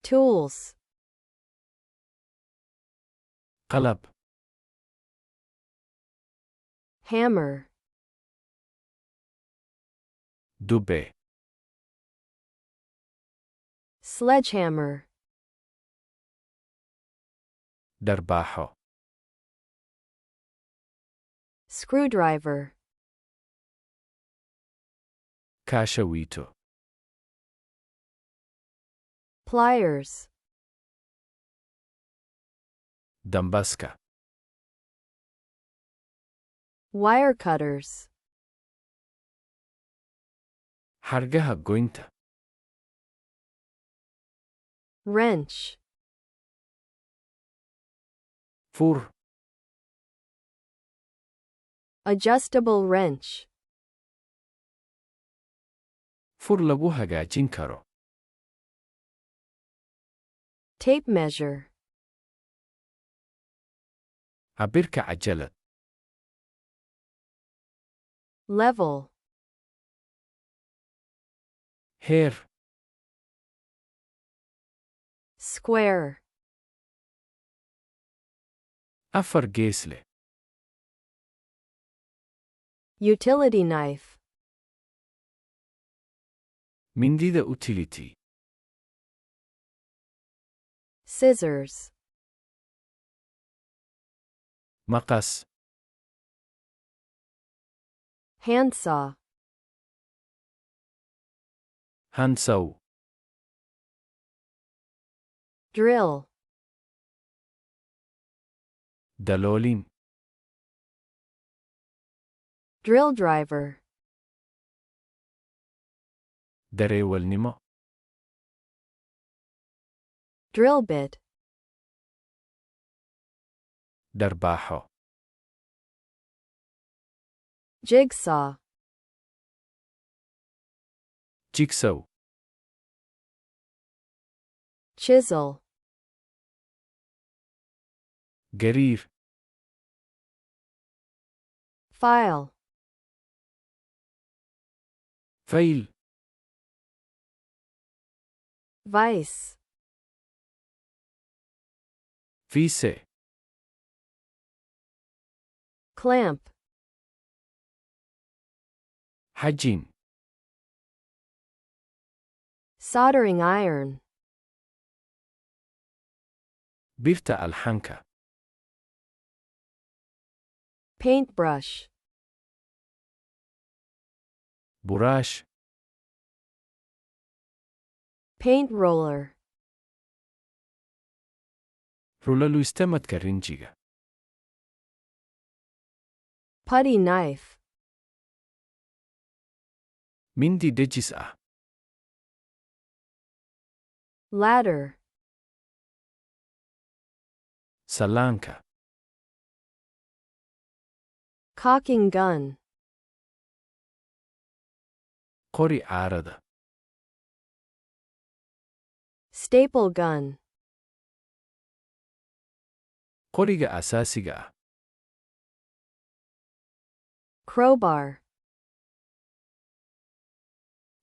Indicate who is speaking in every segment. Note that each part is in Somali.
Speaker 1: tools,
Speaker 2: qalab,
Speaker 1: hammer,
Speaker 2: dube,
Speaker 1: sledgehammer,
Speaker 2: darbaaxo,
Speaker 1: screwdriver,
Speaker 2: kaashawiito,
Speaker 1: pliers,
Speaker 2: dambaska,
Speaker 1: wire cutters,
Speaker 2: xargaha goynta,
Speaker 1: wrench,
Speaker 2: fur,
Speaker 1: adjustable wrench,
Speaker 2: fur lagu hagaajin karo,
Speaker 1: tape measure,
Speaker 2: cabirka cajalad,
Speaker 1: level,
Speaker 2: heer,
Speaker 1: square,
Speaker 2: afar gees leh,
Speaker 1: utility knife,
Speaker 2: mindida utility,
Speaker 1: scissors,
Speaker 2: maqas,
Speaker 1: handsaw,
Speaker 2: handsaw,
Speaker 1: drill,
Speaker 2: daloolin,
Speaker 1: drill driver,
Speaker 2: dareewalnimo,
Speaker 1: drill bit,
Speaker 2: darbaaxo,
Speaker 1: jigsaw,
Speaker 2: jigsaw,
Speaker 1: chisel,
Speaker 2: gariir,
Speaker 1: file,
Speaker 2: fayl,
Speaker 1: vise,
Speaker 2: fiise,
Speaker 1: clamp,
Speaker 2: xajin,
Speaker 1: soldering iron,
Speaker 2: birta alxanka,
Speaker 1: paintbrush,
Speaker 2: buraash,
Speaker 1: paint roller,
Speaker 2: rulaluistamadka rinjiga,
Speaker 1: putty knife,
Speaker 2: mindi dejis ah,
Speaker 1: ladder,
Speaker 2: salaanka,
Speaker 1: caulking gun,
Speaker 2: qori caarada,
Speaker 1: staple gun,
Speaker 2: qoriga asaasiga ah,
Speaker 1: crowbar,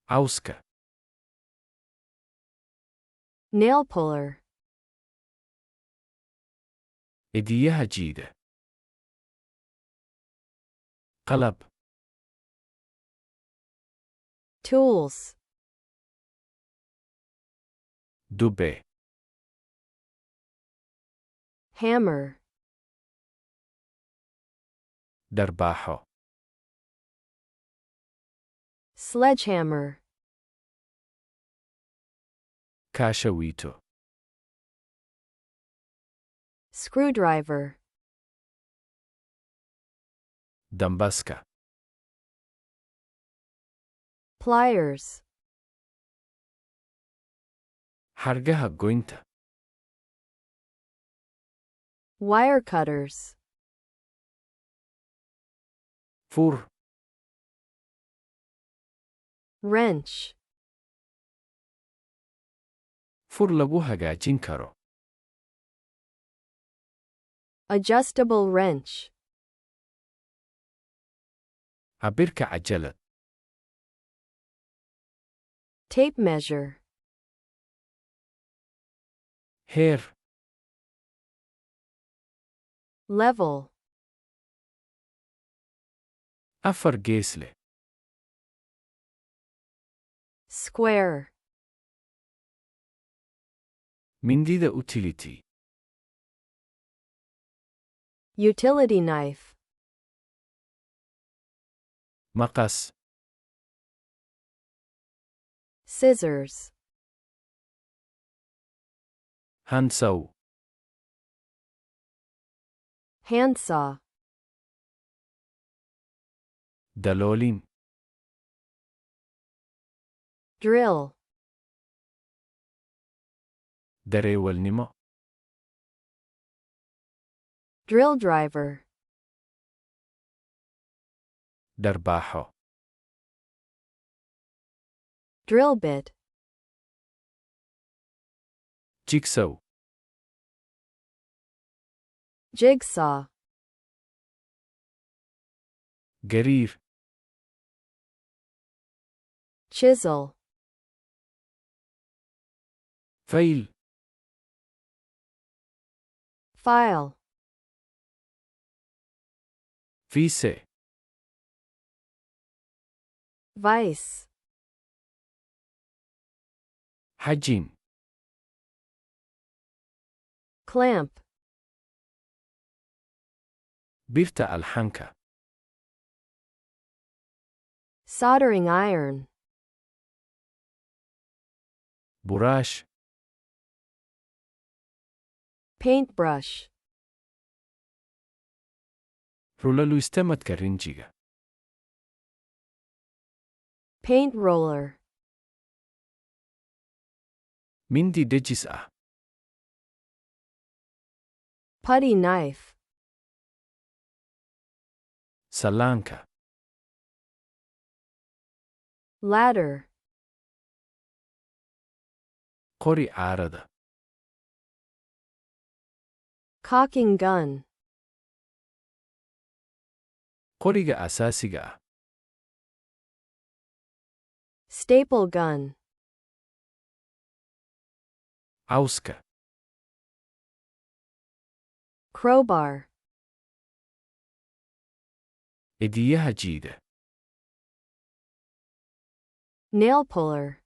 Speaker 2: cawska,
Speaker 1: nail puller,
Speaker 2: cidiyaha jiida, qalab,
Speaker 1: tools,
Speaker 2: dube,
Speaker 1: hammer,
Speaker 2: darbaaxo,
Speaker 1: sledgehammer,
Speaker 2: kaashawiito,
Speaker 1: screwdriver,
Speaker 2: dambaska,
Speaker 1: pliers,
Speaker 2: xargaha goynta,
Speaker 1: wire cutters,
Speaker 2: fur,
Speaker 1: wrench,
Speaker 2: fur lagu hagaajin karo,
Speaker 1: adjustable wrench,
Speaker 2: cabirka cajalad,
Speaker 1: tape measure,
Speaker 2: heer,
Speaker 1: level,
Speaker 2: afar gees leh,
Speaker 1: square,
Speaker 2: mindida utility,
Speaker 1: utility knife,
Speaker 2: maqas,
Speaker 1: scissors,
Speaker 2: handsaw,
Speaker 1: handsaw,
Speaker 2: daloolin,
Speaker 1: drill,
Speaker 2: dareewalnimo,
Speaker 1: drill driver,
Speaker 2: darbaaxo,
Speaker 1: drill bit,
Speaker 2: jigsaw,
Speaker 1: jigsaw,
Speaker 2: gariir,
Speaker 1: chisel,
Speaker 2: fayl,
Speaker 1: file,
Speaker 2: fiise,
Speaker 1: vice,
Speaker 2: xajin,
Speaker 1: clamp,
Speaker 2: birta alxanka,
Speaker 1: soldering iron,
Speaker 2: buraash,
Speaker 1: paintbrush,
Speaker 2: rulaluistamadka rinjiga,
Speaker 1: paint roller,
Speaker 2: mindi dejis ah,
Speaker 1: putty knife,
Speaker 2: sallaanka,
Speaker 1: ladder,
Speaker 2: qori caarada,
Speaker 1: cocking gun,
Speaker 2: qoriga asaasiga ah,
Speaker 1: staple gun,
Speaker 2: cawska,
Speaker 1: crowbar,
Speaker 2: cidiyaha jiida,
Speaker 1: nail puller,